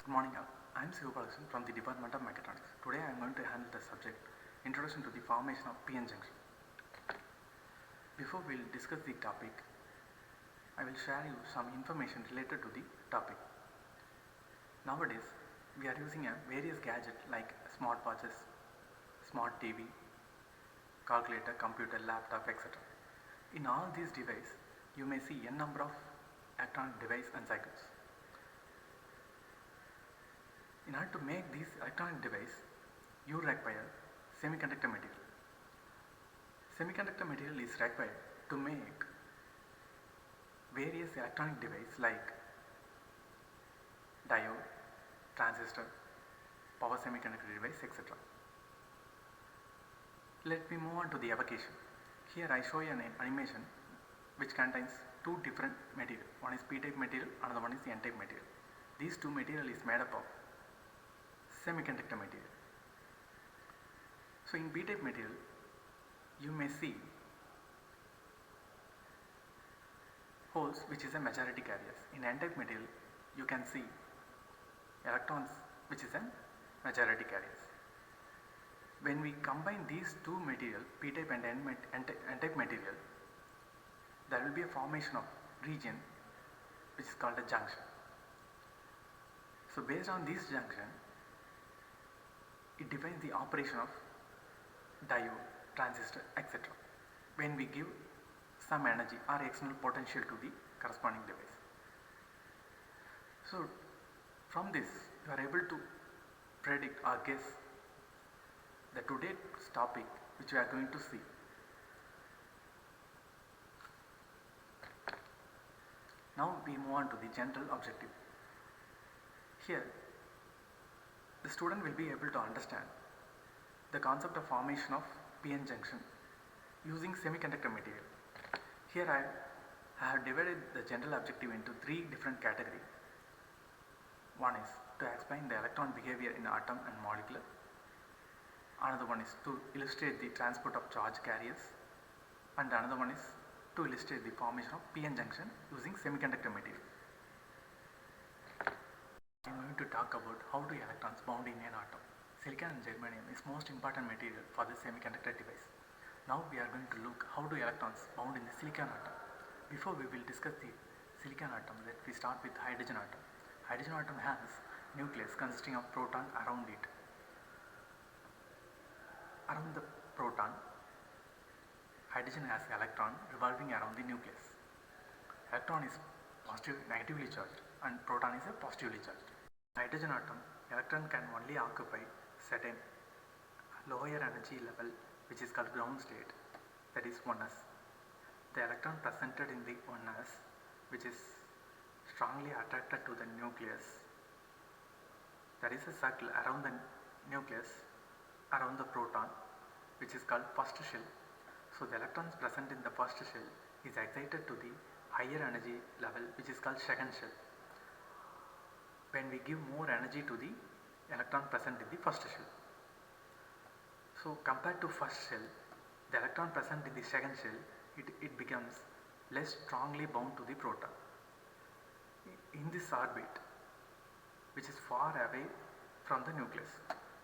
Good morning all. I am Sivapalasan from the Department of Mechatronics. Today I am going to handle the subject Introduction to the Formation of PN Junction. Before we will discuss the topic, I will share you some information related to the topic. Nowadays, we are using a various gadgets like smartwatches, smart TV, calculator, computer, laptop, etc. In all these devices, you may see n number of electronic devices and circuits. In order to make these electronic devices, you require semiconductor material. Semiconductor material is required to make various electronic devices like diode, transistor, power semiconductor device, etc. Let me move on to the application. Here I show you an animation which contains two different material. One is P-type material, another one is N-type material. These two material is made up of semiconductor material. So in P-type material, you may see holes which is a majority carriers. In N-type material, you can see electrons which is a majority carriers. When we combine these two material, P-type and N-type material, there will be a formation of region which is called a junction. So based on this junction, it defines the operation of diode, transistor, etc. when we give some energy or external potential to the corresponding device. So from this you are able to predict or guess the today's topic which we are going to see. Now we move on to the general objective. Here the student will be able to understand the concept of formation of PN junction using semiconductor material. Here I have divided the general objective into three different categories. One is to explain the electron behavior in atom and molecule. Another one is to illustrate the transport of charge carriers, and another one is to illustrate the formation of PN junction using semiconductor material. I am going to talk about how do electrons bound in an atom. Silicon and germanium is most important material for the semiconductor device. Now we are going to look how do electrons bound in the silicon atom. Before we will discuss the silicon atom, let we start with hydrogen atom. Hydrogen atom has nucleus consisting of proton around it. Around the proton, hydrogen has electron revolving around the nucleus. Electron is negatively charged and proton is a positively charged. Hydrogen atom, electron can only occupy certain lower energy level which is called ground state, that is 1s. The electron presented in the 1s which is strongly attracted to the nucleus. There is a circle around the nucleus around the proton which is called first shell. So the electrons present in the first shell is excited to the higher energy level which is called second shell. When we give more energy to the electron present in the first shell. So compared to first shell, the electron present in the second shell, it becomes less strongly bound to the proton. In this orbit, which is far away from the nucleus.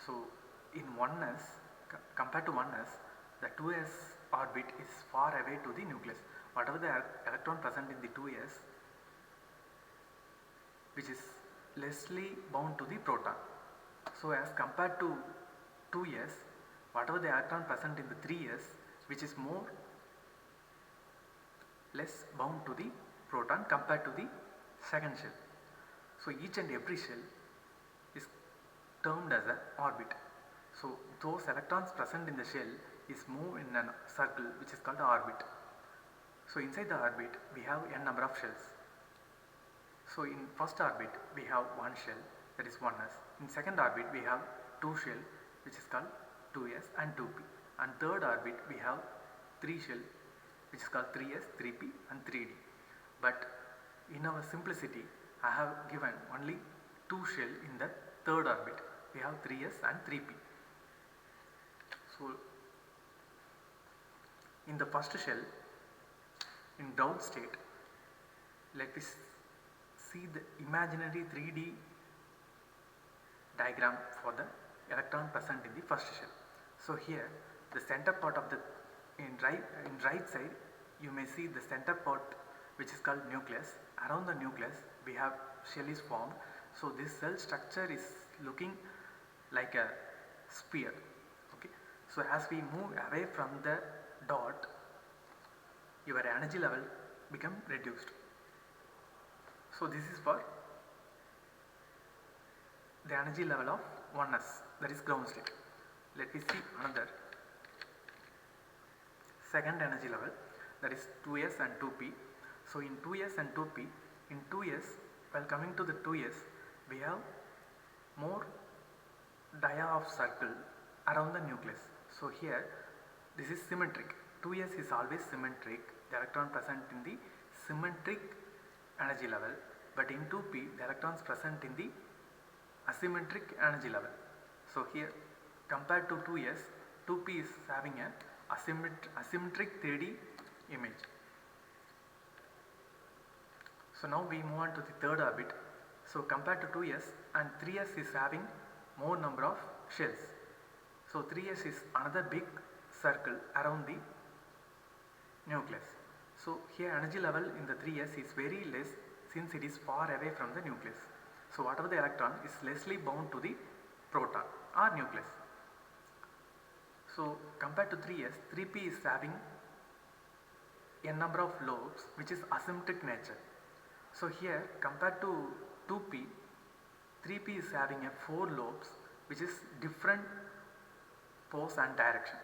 So in 1s, compared to 1s, the 2s orbit is far away to the nucleus. Whatever the electron present in the 2s, which is lessly bound to the proton. So as compared to 2s, whatever the electron present in the 3s, which is less bound to the proton compared to the second shell. So each and every shell is termed as an orbit. So those electrons present in the shell is moved in a circle which is called orbit. So inside the orbit we have n number of shells. So in first orbit we have one shell, that is 1s. In second orbit we have two shell which is called 2s and 2p. And third orbit we have three shell which is called 3s, 3p and 3d. But in our simplicity I have given only two shell in the third orbit. We have 3s and 3p. So in the first shell, in ground state, let us see the imaginary 3D diagram for the electron present in the first shell. So here the center part of the in right side you may see the center part which is called nucleus. Around the nucleus we have shell is formed. So this cell structure is looking like a sphere. Okay. So as we move away from the dot, your energy level become reduced. So this is for the energy level of 1s, that is ground state. Let me see another second energy level, that is 2s and 2p. So in 2s and 2p, in 2s, while coming to the 2s, we have more dia of circle around the nucleus. So here this is symmetric. 2s is always symmetric, the electron present in the symmetric energy level, but in 2p the electrons present in the asymmetric energy level. So here compared to 2s, 2p is having a asymmetric 3D image. So now we move on to the third orbit. So compared to 2s and 3s is having more number of shells. So 3s is another big circle around the nucleus. So here energy level in the 3s is very less since it is far away from the nucleus. So whatever the electron is lessly bound to the proton or nucleus. So compared to 3s, 3p is having a number of lobes which is asymmetric nature. So here compared to 2p, 3p is having a 4 lobes which is different pose and direction.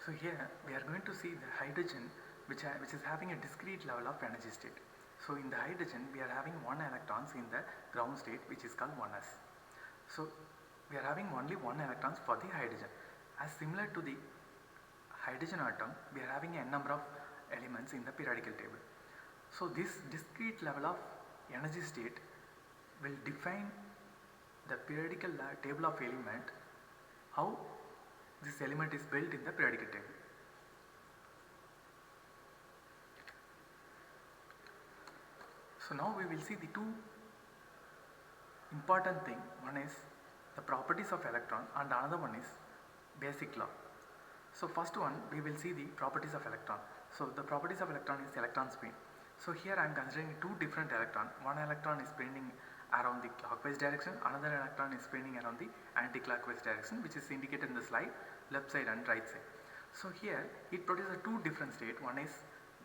So here we are going to see the hydrogen which is having a discrete level of energy state. So in the hydrogen we are having 1 electrons in the ground state which is called 1s. So we are having only 1 electrons for the hydrogen. As similar to the hydrogen atom, we are having a number of elements in the periodical table. So this discrete level of energy state will define the periodical table of element, how this element is built in the periodical table. So now we will see the two important thing. One is the properties of electron and another one is basic law. So first one we will see the properties of electron. So the properties of electron is electron spin. So here I am considering two different electron. One electron is spinning around the clockwise direction, another electron is spinning around the anti-clockwise direction, which is indicated in the slide, left side and right side. So here it produces two different states. One is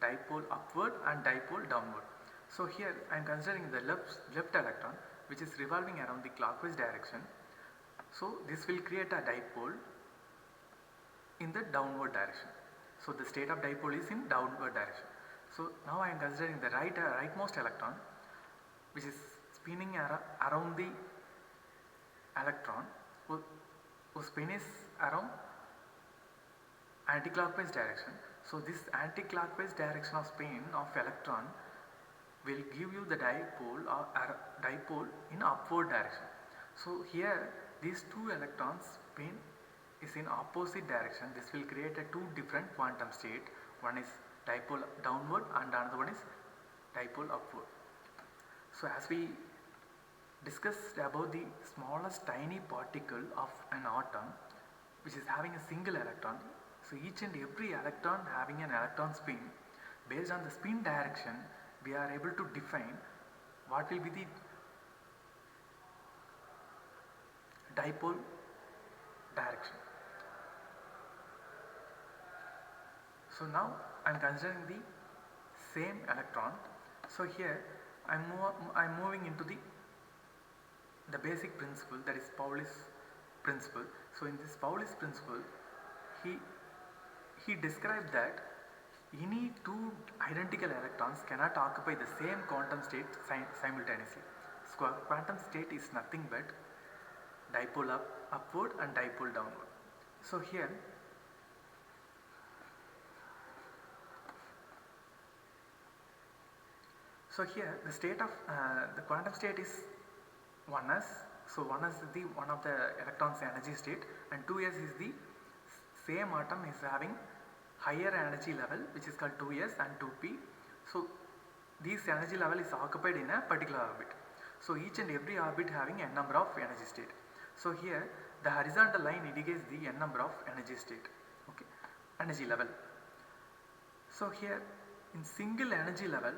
dipole upward and dipole downward. So here I am considering the left electron which is revolving around the clockwise direction. So this will create a dipole in the downward direction. So the state of dipole is in downward direction. So now I am considering the rightmost electron which is spinning around the electron whose spin is around anti-clockwise direction. So this anti-clockwise direction of spin of electron will give you the dipole or dipole in upward direction. So here these two electrons spin is in opposite direction. This will create a two different quantum state. One is dipole downward and another one is dipole upward. So as we discussed about the smallest tiny particle of an atom which is having a single electron. So each and every electron having an electron spin, based on the spin direction we are able to define what will be the dipole direction. So now I am considering the same electron. So here I am moving into the basic principle, that is Pauli's principle. So in this Pauli's principle he described that any two identical electrons cannot occupy the same quantum state simultaneously. So quantum state is nothing but dipole upward and dipole downward. So here the state of the quantum state is 1s. So 1s is one of the electrons energy state, and 2s is the same atom is having higher energy level which is called 2s and 2p. So this energy level is occupied in a particular orbit. So each and every orbit having n number of energy state. So here the horizontal line indicates the n number of energy state, okay, energy level. So here in single energy level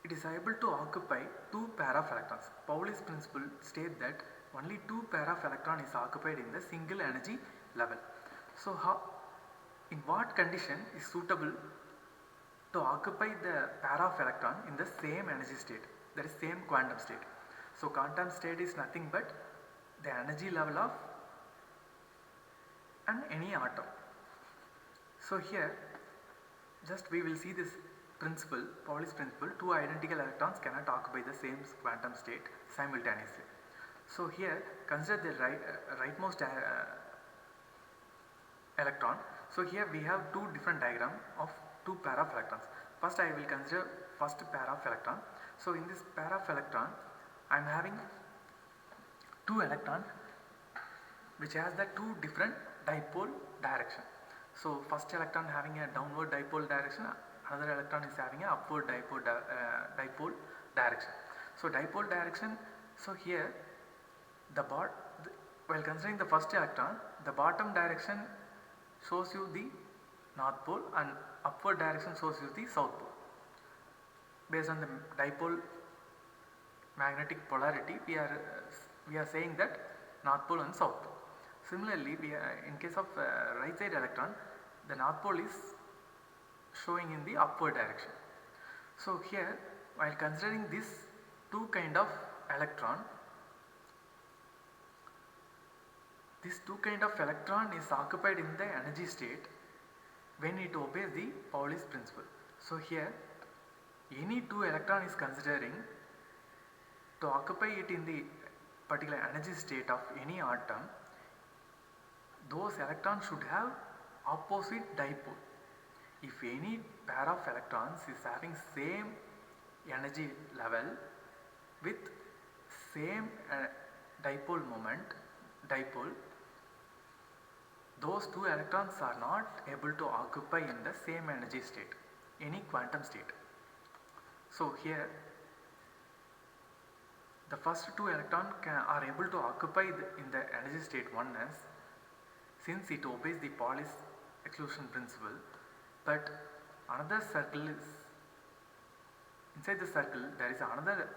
it is able to occupy two pair of electrons. Pauli's principle states that only two pair of electron is occupied in the single energy level. So in what condition is suitable to occupy the pair of electron in the same energy state, that is same quantum state. So quantum state is nothing but the energy level of any atom. So here just we will see this principle, Pauli's principle, two identical electrons cannot occupy the same quantum state simultaneously. So here consider the rightmost electron. So here we have two different diagram of two pair of electrons. First I will consider first pair of electron. So in this pair of electron I am having two electron which has the two different dipole direction. So first electron having a downward dipole direction, another electron is having a upward dipole direction. So dipole direction, so here while considering the first electron, the bottom direction shows you the north pole and upward direction shows you the south pole. Based on the dipole magnetic polarity, we are saying that north pole and south pole. Similarly, in case of right side electron, the north pole is showing in the upward direction. So here, while considering this two kind of electron, this two kind of electron is occupied in the energy state when it obeys the Pauli's principle. So here, any two electron is considering to occupy it in the particular energy state of any atom, those electrons should have opposite dipole. If any pair of electrons is having same energy level with same dipole moment, those two electrons are not able to occupy in the same energy state, any quantum state. So here the first two electrons are able to occupy in the energy state oneness, since it obeys the Pauli's exclusion principle. But another circle is inside the circle, there is another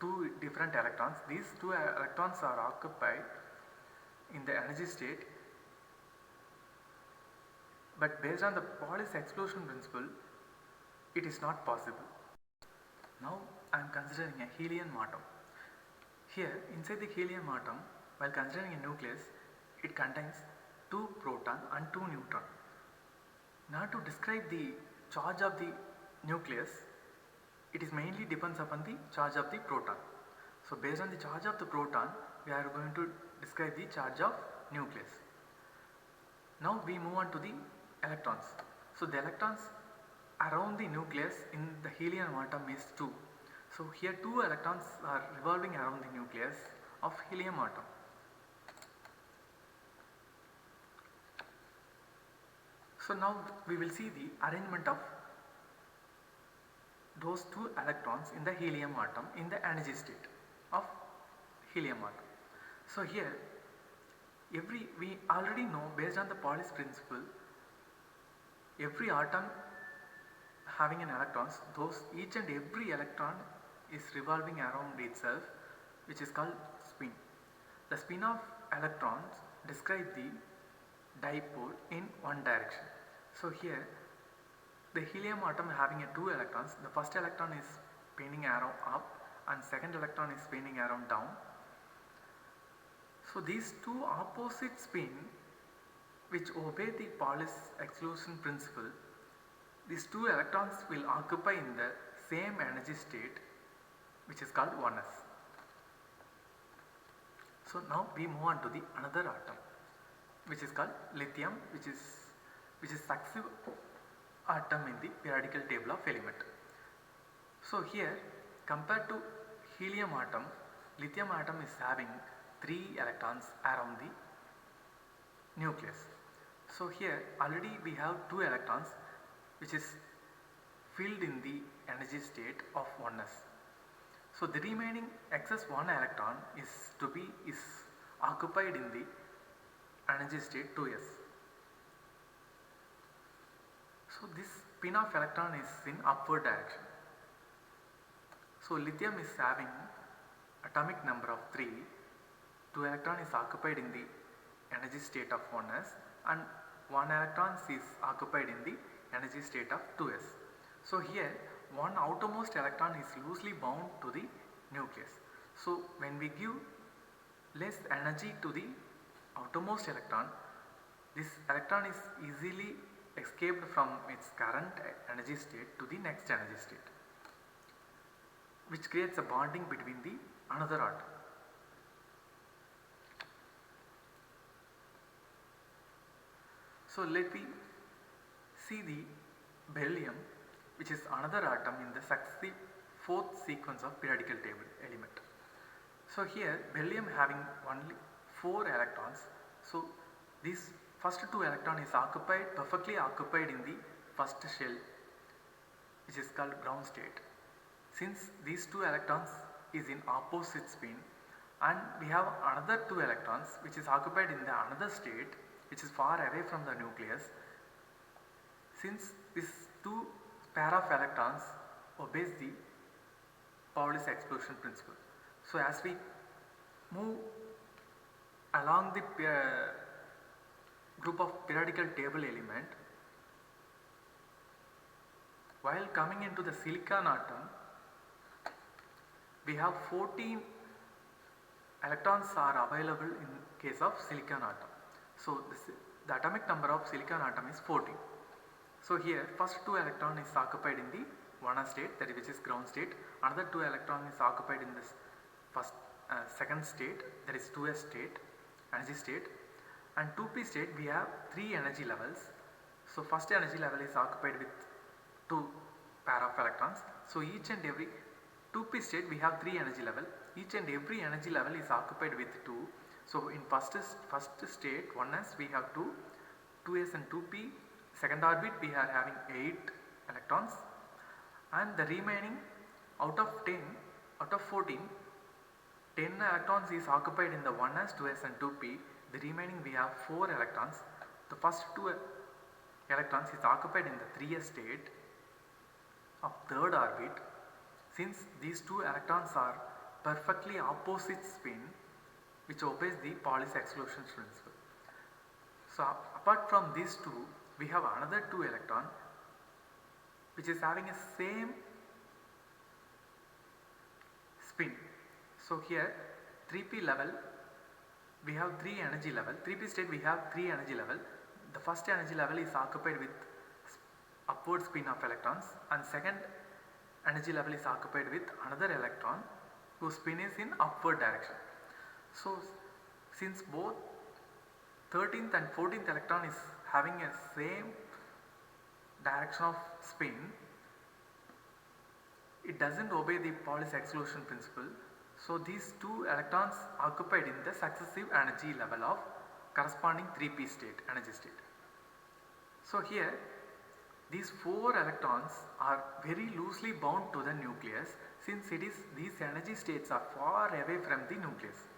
two different electrons. These two electrons are occupied in the energy state, but based on the Pauli's exclusion principle, it is not possible. Now I am considering a helium atom. Here inside the helium atom, while considering a nucleus, it contains two proton and two neutron. Now to describe the charge of the nucleus, it is mainly depends upon the charge of the proton. So based on the charge of the proton, we are going to describe the charge of nucleus. Now we move on to the electrons. So the electrons around the nucleus in the helium atom is 2. So here two electrons are revolving around the nucleus of helium atom. So now we will see the arrangement of those two electrons in the helium atom in the energy state of helium atom. So here we already know, based on the Pauli's principle, every atom having an electrons, each and every electron is revolving around itself, which is called spin. The spin of electrons describe the dipole in one direction. So here the helium atom having two electrons, the first electron is spinning arrow up and second electron is spinning arrow down. So these two opposite spin which obey the Pauli's exclusion principle, these two electrons will occupy in the same energy state, which is called oneness. So now we move on to the another atom, which is called lithium, which is successive atom in the periodical table of element. So here, compared to helium atom, lithium atom is having 3 electrons around the nucleus. So here already we have 2 electrons which is filled in the energy state of oneness. So the remaining excess one electron is occupied in the energy state 2s. So this spin of electron is in upward direction. So lithium is having atomic number of 3, 2 electron is occupied in the energy state of 1s and 1 electron is occupied in the energy state of 2s. So here one outermost electron is loosely bound to the nucleus. So when we give less energy to the outermost electron, this electron is easily escaped from its current energy state to the next energy state, which creates a bonding between the another atom. So let me see the beryllium, which is another atom in the successive fourth sequence of periodical table element. So here beryllium having only 4 electrons. So these first 2 electrons is perfectly occupied in the first shell, which is called ground state. Since these 2 electrons is in opposite spin and we have another 2 electrons which is occupied in the another state which is far away from the nucleus, since these 2 pair of electrons obeys the Pauli's exclusion principle. So as we move along the group of periodical table element, while coming into the silicon atom, we have 14 electrons are available in case of silicon atom. So the atomic number of silicon atom is 14. So here first 2 electron is occupied in the 1s state, that is which is ground state. Another 2 electron is occupied in this second state, that is 2s state, energy state, and 2p state we have 3 energy levels. So first energy level is occupied with 2 pair of electrons. So each and every 2p state we have 3 energy level. Each and every energy level is occupied with 2. So in first state 1s we have 2, 2s and 2p. Second orbit we are having 8 electrons, and the remaining out of 14, 10 electrons is occupied in the 1s, 2s and 2p. The remaining we have 4 electrons. The first 2 electrons is occupied in the 3s state of third orbit. Since these 2 electrons are perfectly opposite spin which obeys the Pauli's exclusion principle. So apart from these 2, we have another 2 electron which is having a same spin. So here 3p level we have 3 energy level, 3p state we have 3 energy level. The first energy level is occupied with upward spin of electrons, and second energy level is occupied with another electron whose spin is in upward direction. So since both 13th and 14th electron is having a same direction of spin, it does not obey the Pauli's exclusion principle. So these 2 electrons occupied in the successive energy level of corresponding 3p state, energy state. So here these 4 electrons are very loosely bound to the nucleus, since these energy states are far away from the nucleus.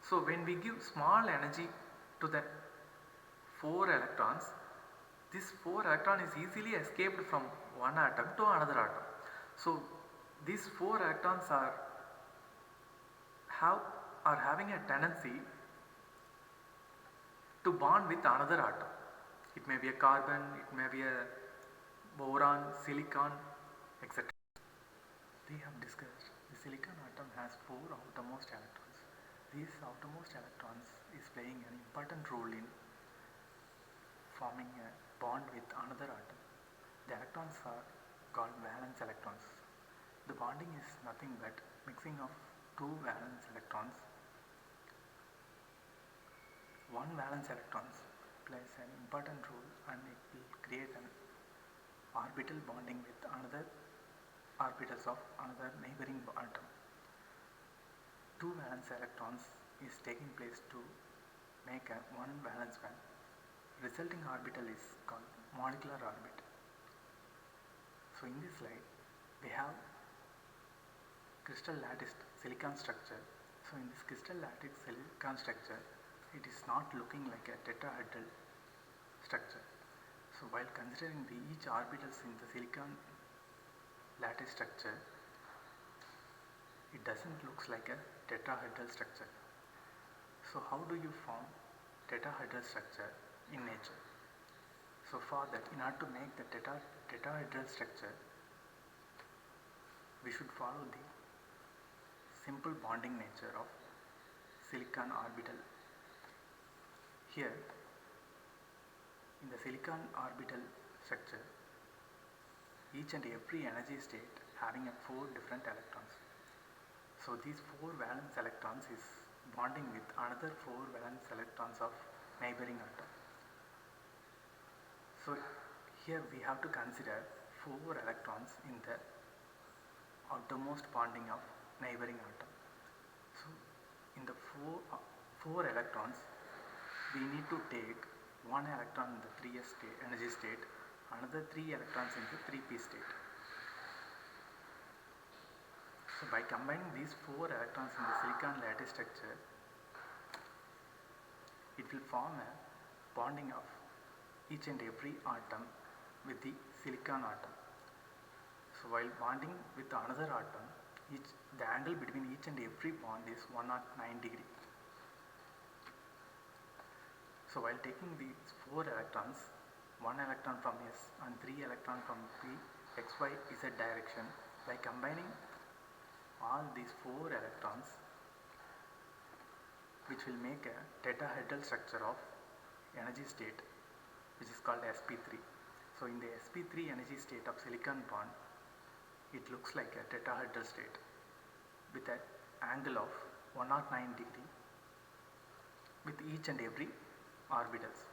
So when we give small energy to the 4 electrons, this 4 electron is easily escaped from one atom to another atom. So these 4 electrons are having a tendency to bond with another atom. It may be a carbon, it may be a boron, silicon, etc. We have discussed the silicon atom has 4 outermost electrons. These outermost electrons is playing an important role in forming a bond with another atom. The electrons are called valence electrons. The bonding is nothing but mixing of 2 valence electrons. One valence electrons plays an important role and it will create an orbital bonding with another orbitals of another neighboring atom. 2 valence electrons is taking place to make a 1 valence band. Resulting orbital is called molecular orbit. So in this slide we have crystal lattice silicon structure. So in this crystal lattice silicon structure, it is not looking like a tetrahedral structure. So while considering each orbitals in the silicon lattice structure, it doesn't look like a tetrahedral structure. So how do you form tetrahedral structure in nature? So for that, in order to make the tetrahedral structure, we should follow the simple bonding nature of silicon orbital. Here, in the silicon orbital structure, each and every energy state having 4 different electrons. So these 4 valence electrons is bonding with another 4 valence electrons of neighboring atom. So here we have to consider 4 electrons in the outermost bonding of neighboring atom. So in the 4 electrons, we need to take 1 electron in the 3s energy state, another 3 electrons in the 3p state. So by combining these 4 electrons in the silicon lattice structure, it will form a bonding of each and every atom with the silicon atom. So while bonding with another atom, the angle between each and every bond is 109 degree. So while taking these 4 electrons, 1 electron from S and 3 electrons from P, X, Y, Z direction, by combining all these 4 electrons, which will make a tetrahedral structure of energy state, which is called sp3. So in the sp3 energy state of silicon bond, it looks like a tetrahedral state with an angle of 109 degree with each and every orbitals.